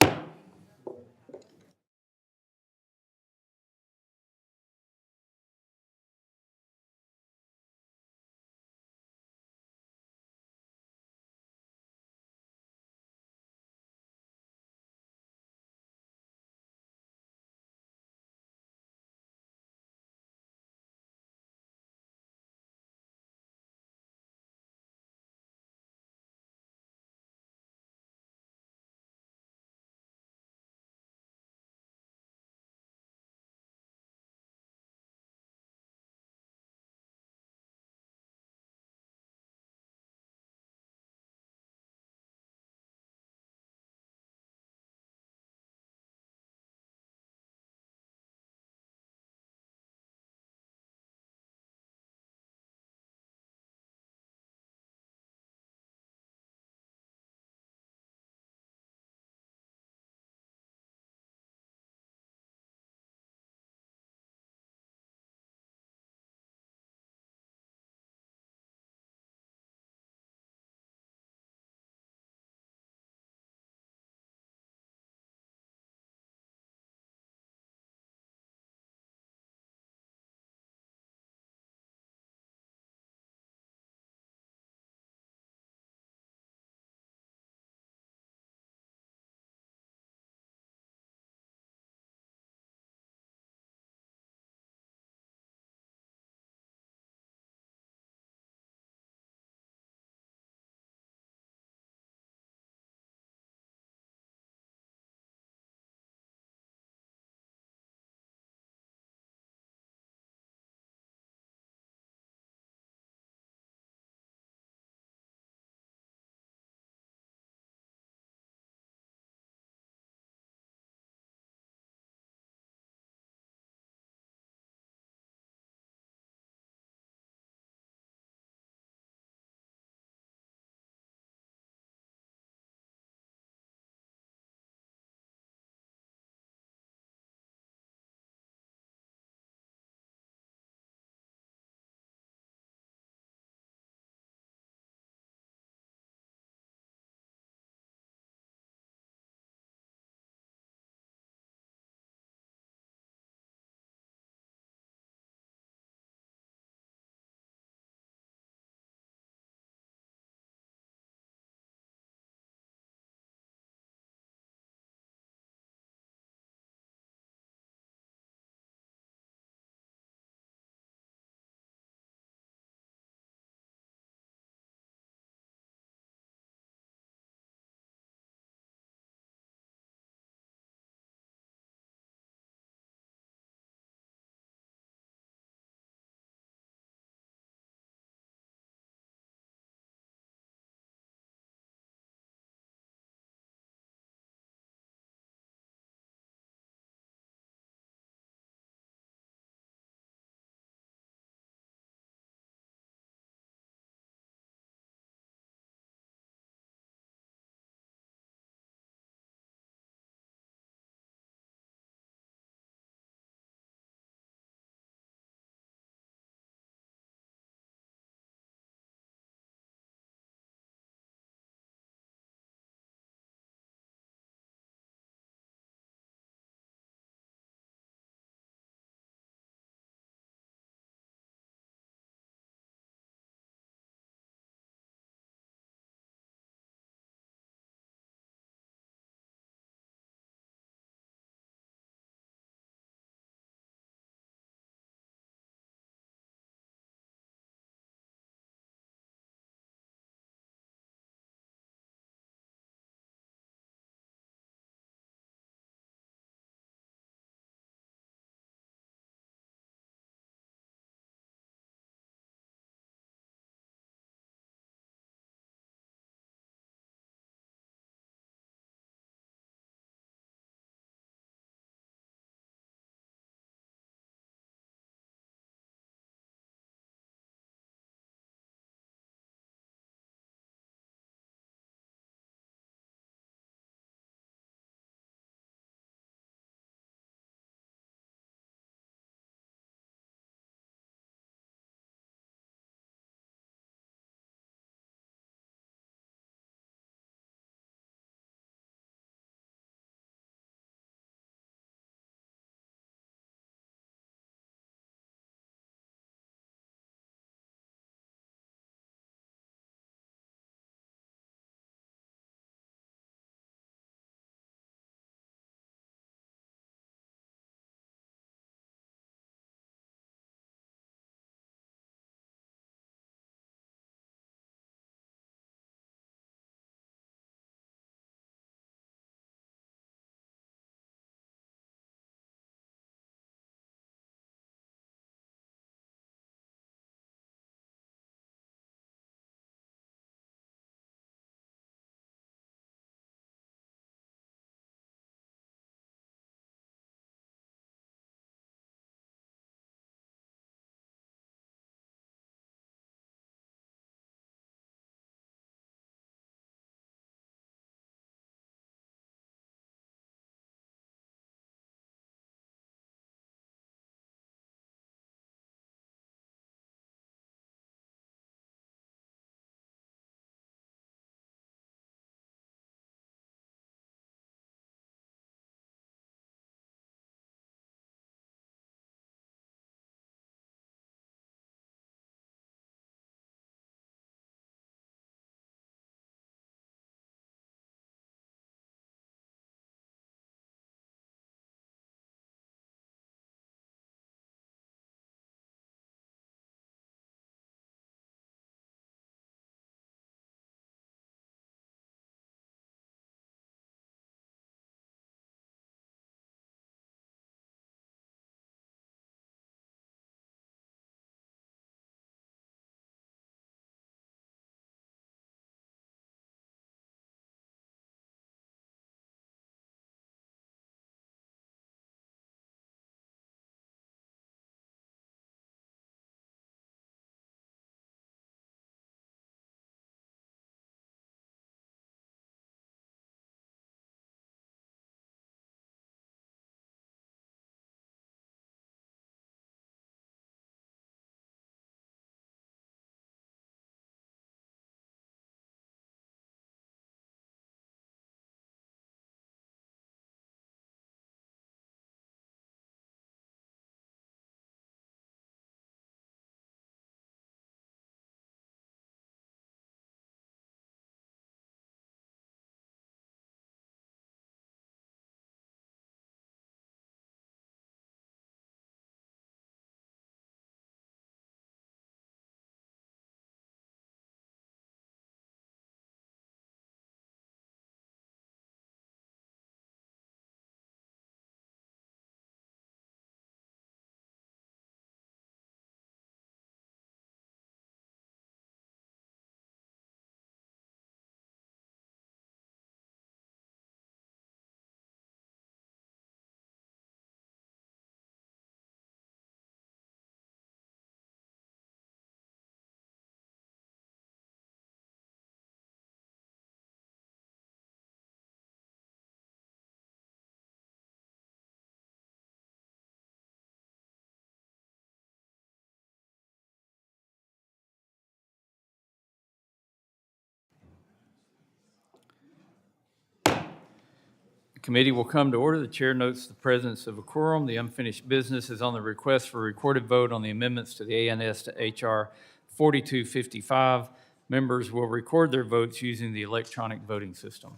S1: Committee will come to order. The chair notes the presence of a quorum. The unfinished business is on the request for recorded vote on the amendments to the ANS to HR 4255. Members will record their votes using the electronic voting system.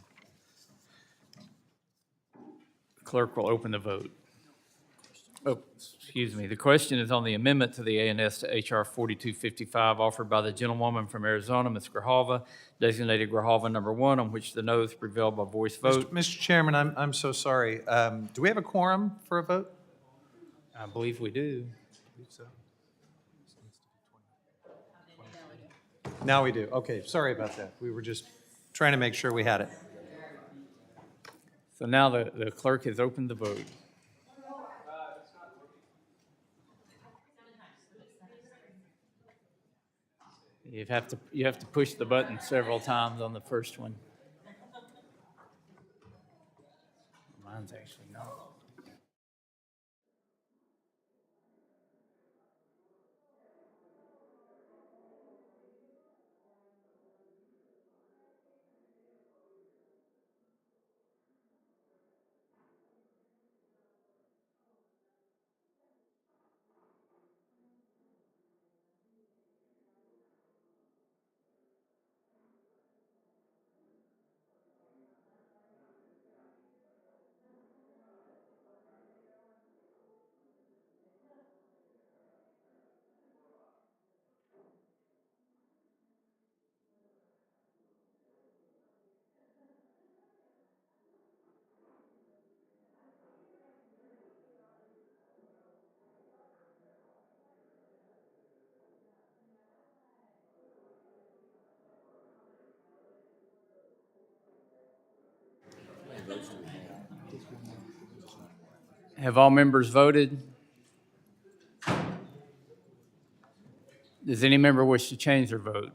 S1: The clerk will open the vote. Oh, excuse me. The question is on the amendment to the ANS to HR 4255 offered by the gentlewoman from Arizona, Ms. Grijalva, designated Grijalva number 1, on which the noes prevailed by voice vote.
S3: Mr. Chairman, I'm so sorry. Do we have a quorum for a vote?
S1: I believe we do.
S3: Now we do. Okay, sorry about that. We were just trying to make sure we had it.
S1: So now the clerk has opened the vote. You have to push the button several times on the first one. Mine's actually not. Have all members voted? Does any member wish to change their vote?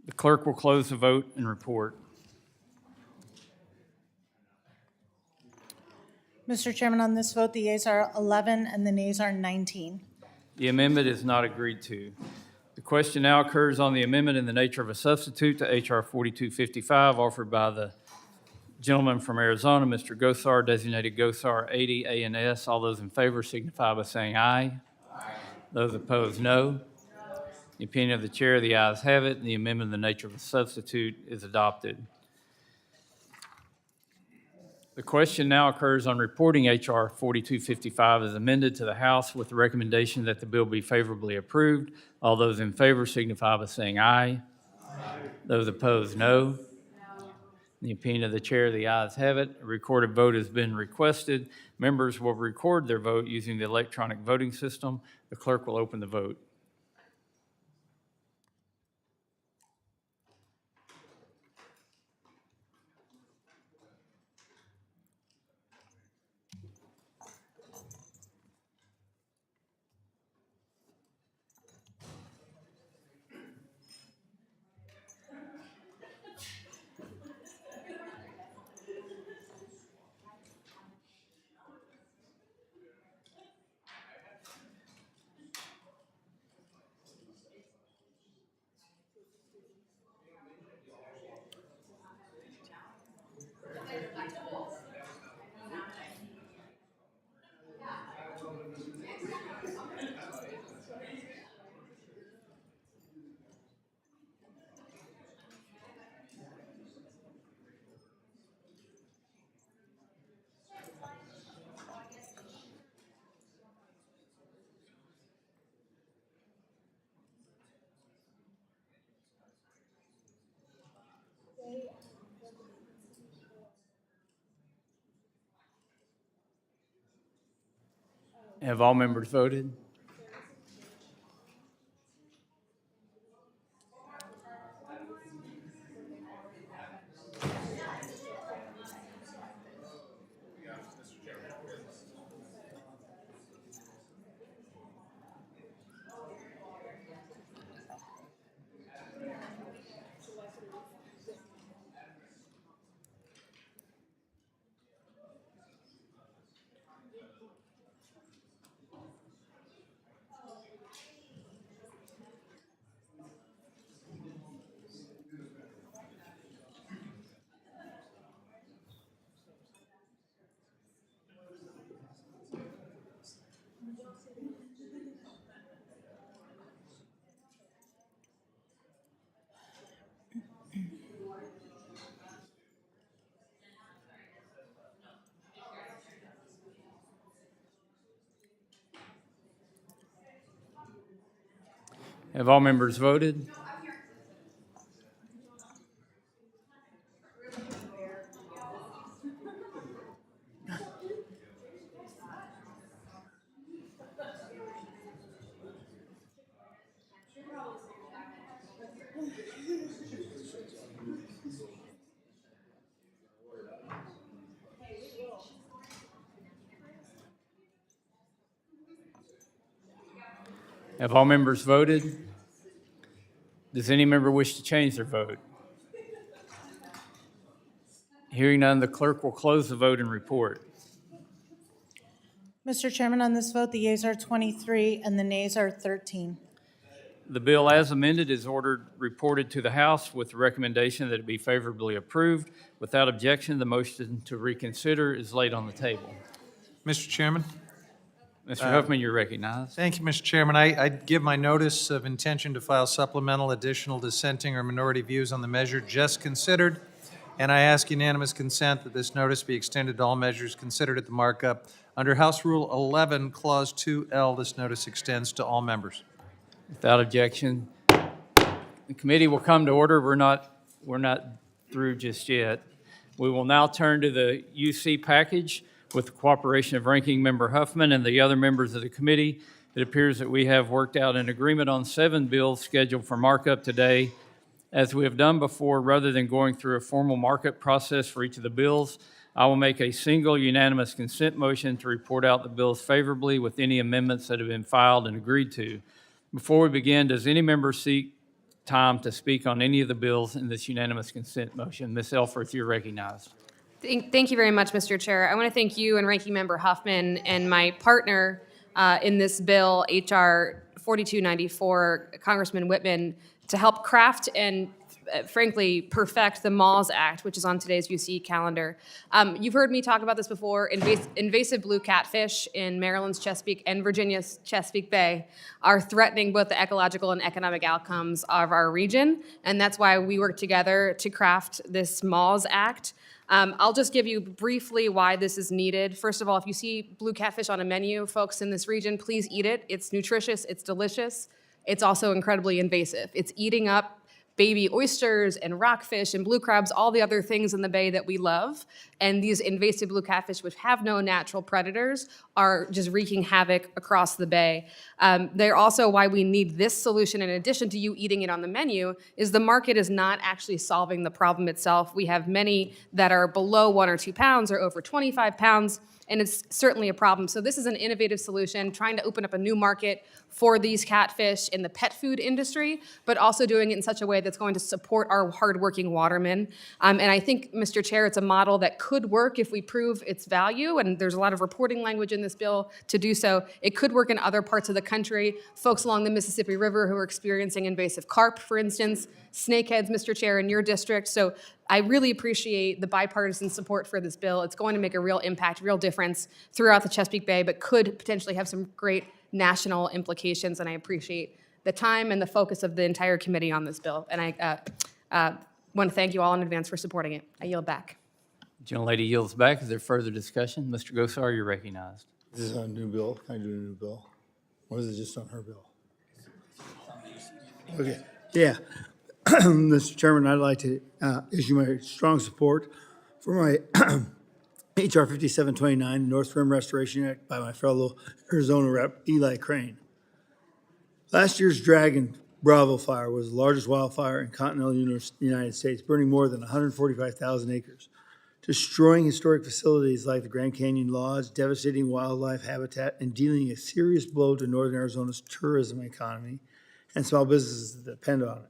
S1: The clerk will close the vote and report.
S10: Mr. Chairman, on this vote, the yeas are 11 and the nays are 19.
S1: The amendment is not agreed to. The question now occurs on the amendment in the nature of a substitute to HR 4255 offered by the gentleman from Arizona, Mr. Gosar, designated Gosar 80 ANS. All those in favor signify by saying aye. Aye. Those opposed, no. The opinion of the chair, the ayes have it, and the amendment in the nature of a substitute is adopted. The question now occurs on reporting HR 4255 as amended to the House with the recommendation that the bill be favorably approved. All those in favor signify by saying aye. Aye. Those opposed, no. In the opinion of the chair, the ayes have it. A recorded vote has been requested. Members will record their vote using the electronic voting system. The clerk will open the vote. Have all members voted? Have all members voted? Have all members voted? Does any member wish to change their vote? Hearing none, the clerk will close the vote and report.
S10: Mr. Chairman, on this vote, the yeas are 23 and the nays are 13.
S1: The bill as amended is ordered reported to the House with the recommendation that it be favorably approved. Without objection, the motion to reconsider is laid on the table.
S3: Mr. Chairman?
S1: Mr. Huffman, you're recognized.
S3: Thank you, Mr. Chairman. I give my notice of intention to file supplemental, additional, dissenting, or minority views on the measure just considered, and I ask unanimous consent that this notice be extended to all measures considered at the markup. Under House Rule 11, Clause 2L, this notice extends to all members.
S1: Without objection, the committee will come to order. We're not through just yet. We will now turn to the UC package. With the cooperation of Ranking Member Huffman and the other members of the committee, it appears that we have worked out an agreement on 7 bills scheduled for markup today. As we have done before, rather than going through a formal markup process for each of the bills, I will make a single unanimous consent motion to report out the bills favorably with any amendments that have been filed and agreed to. Before we begin, does any member seek time to speak on any of the bills in this unanimous consent motion? Ms. Elfreth, you're recognized.
S11: Thank you very much, Mr. Chair. I want to thank you and Ranking Member Huffman and my partner in this bill, H.R. 4294, Congressman Whitman, to help craft and frankly perfect the MAWS Act, which is on today's UC calendar. You've heard me talk about this before. Invasive blue catfish in Maryland's Chesapeake and Virginia's Chesapeake Bay are threatening both the ecological and economic outcomes of our region, and that's why we work together to craft this MAWS Act. I'll just give you briefly why this is needed. First of all, if you see blue catfish on a menu, folks in this region, please eat it. It's nutritious, it's delicious. It's also incredibly invasive. It's eating up baby oysters and rockfish and blue crabs, all the other things in the bay that we love. And these invasive blue catfish, which have no natural predators, are just wreaking havoc across the bay. They're also why we need this solution, in addition to you eating it on the menu, is the market is not actually solving the problem itself. We have many that are below 1 or 2 pounds or over 25 pounds, and it's certainly a problem. So this is an innovative solution, trying to open up a new market for these catfish in the pet food industry, but also doing it in such a way that's going to support our hardworking watermen. And I think, Mr. Chair, it's a model that could work if we prove its value, and there's a lot of reporting language in this bill to do so. It could work in other parts of the country, folks along the Mississippi River who are experiencing invasive carp, for instance, snakeheads, Mr. Chair, in your district. So I really appreciate the bipartisan support for this bill. It's going to make a real impact, real difference throughout the Chesapeake Bay, but could potentially have some great national implications, and I appreciate the time and the focus of the entire committee on this bill. And I want to thank you all in advance for supporting it. I yield back.
S1: Gentlelady yields back. Is there further discussion? Mr. Gosar, you're recognized.
S5: This is on a new bill. Can I do a new bill? Or is it just on her bill? Okay, yeah. Mr. Chairman, I'd like to issue my strong support for my H.R. 5729, North Rim Restoration Act, by my fellow Arizona Rep. Eli Crane. Last year's Dragon Bravo fire was the largest wildfire in continental United States, burning more than 145,000 acres, destroying historic facilities like the Grand Canyon Lodge, devastating wildlife habitat, and dealing a serious blow to northern Arizona's tourism economy and small businesses that depend on it.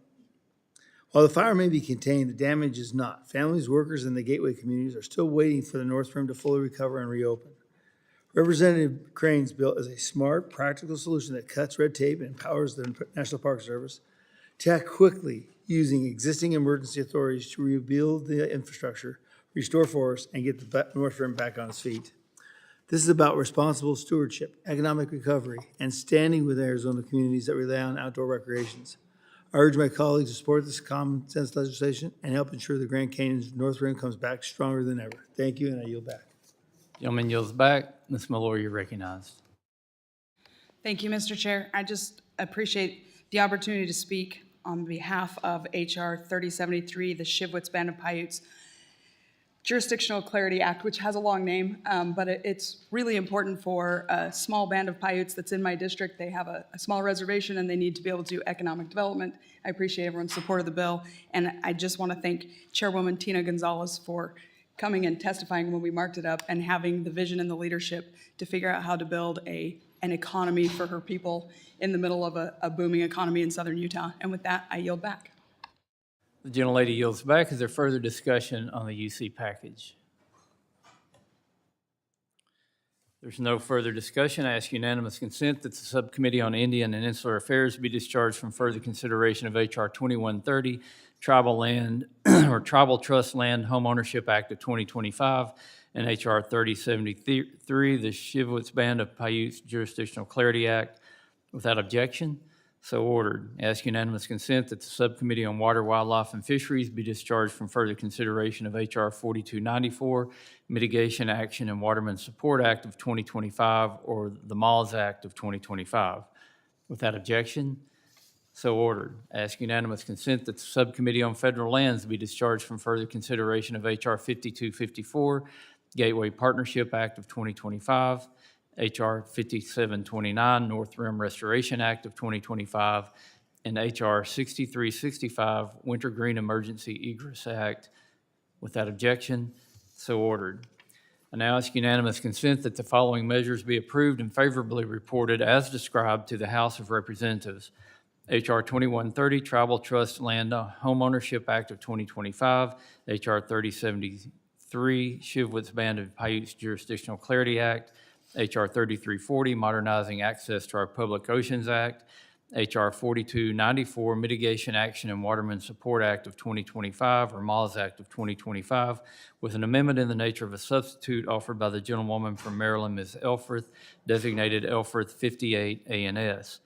S5: While the fire may be contained, the damage is not. Families, workers, and the gateway communities are still waiting for the North Rim to fully recover and reopen. Representative Crane's bill is a smart, practical solution that cuts red tape and empowers the National Park Service to act quickly using existing emergency authorities to rebuild the infrastructure, restore forests, and get the North Rim back on its feet. This is about responsible stewardship, economic recovery, and standing with Arizona communities that rely on outdoor recreations. I urge my colleagues to support this common sense legislation and help ensure the Grand Canyon's North Rim comes back stronger than ever. Thank you, and I yield back.
S1: Gentleman yields back. Ms. Maloy, you're recognized.
S4: Thank you, Mr. Chair. I just appreciate the opportunity to speak on behalf of HR 3073, the Shivwits Band of Paiutes Jurisdictional Clarity Act, which has a long name, but it's really important for a small band of Paiutes that's in my district. They have a small reservation and they need to be able to do economic development. I appreciate everyone's support of the bill. And I just want to thank Chairwoman Tina Gonzalez for coming and testifying when we marked it up and having the vision and the leadership to figure out how to build an economy for her people in the middle of a booming economy in southern Utah. And with that, I yield back.
S1: The gentlelady yields back. Is there further discussion on the UC package? There's no further discussion. I ask unanimous consent that the Subcommittee on Indian and Insular Affairs be discharged from further consideration of H.R. 2130, Tribal Land or Tribal Trust Land Homeownership Act of 2025, and H.R. 3073, the Shivwits Band of Paiutes Jurisdictional Clarity Act. Without objection, so ordered. Ask unanimous consent that the Subcommittee on Water, Wildlife, and Fisheries be discharged from further consideration of H.R. 4294, Mitigation, Action, and Watermen Support Act of 2025, or the MAWS Act of 2025. Without objection, so ordered. Ask unanimous consent that the Subcommittee on Federal Lands be discharged from further consideration of H.R. 5254, Gateway Partnership Act of 2025, H.R. 5729, North Rim Restoration Act of 2025, and H.R. 6365, Wintergreen Emergency Egress Act. Without objection, so ordered. I now ask unanimous consent that the following measures be approved and favorably reported as described to the House of Representatives. H.R. 2130, Tribal Trust Land Homeownership Act of 2025, H.R. 3073, Shivwits Band of Paiutes Jurisdictional Clarity Act, H.R. 3340, Modernizing Access to Our Public Oceans Act, H.R. 4294, Mitigation, Action, and Watermen Support Act of 2025, or MAWS Act of 2025, with an amendment in the nature of a substitute offered by the gentlewoman from Maryland, Ms. Elfreth, designated Elfreth 58 ANS.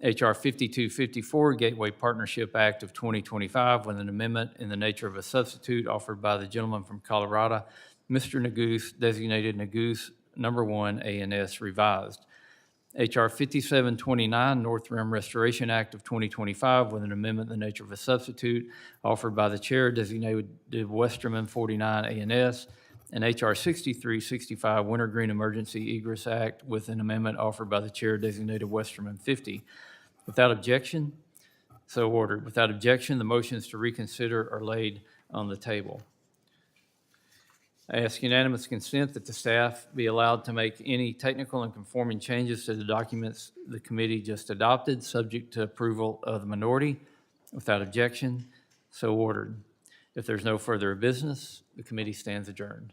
S1: H.R. 5254, Gateway Partnership Act of 2025, with an amendment in the nature of a substitute offered by the gentleman from Colorado, Mr. Nagoose, designated Nagoose Number 1 ANS revised. H.R. 5729, North Rim Restoration Act of 2025, with an amendment in the nature of a substitute offered by the chair, designated Westerman 49 ANS, and H.R. 6365, Wintergreen Emergency Egress Act, with an amendment offered by the chair, designated Westerman 50. Without objection, so ordered. Without objection, the motions to reconsider are laid on the table. I ask unanimous consent that the staff be allowed to make any technical and conforming changes to the documents the committee just adopted, subject to approval of the minority. Without objection, so ordered. If there's no further business, the committee stands adjourned.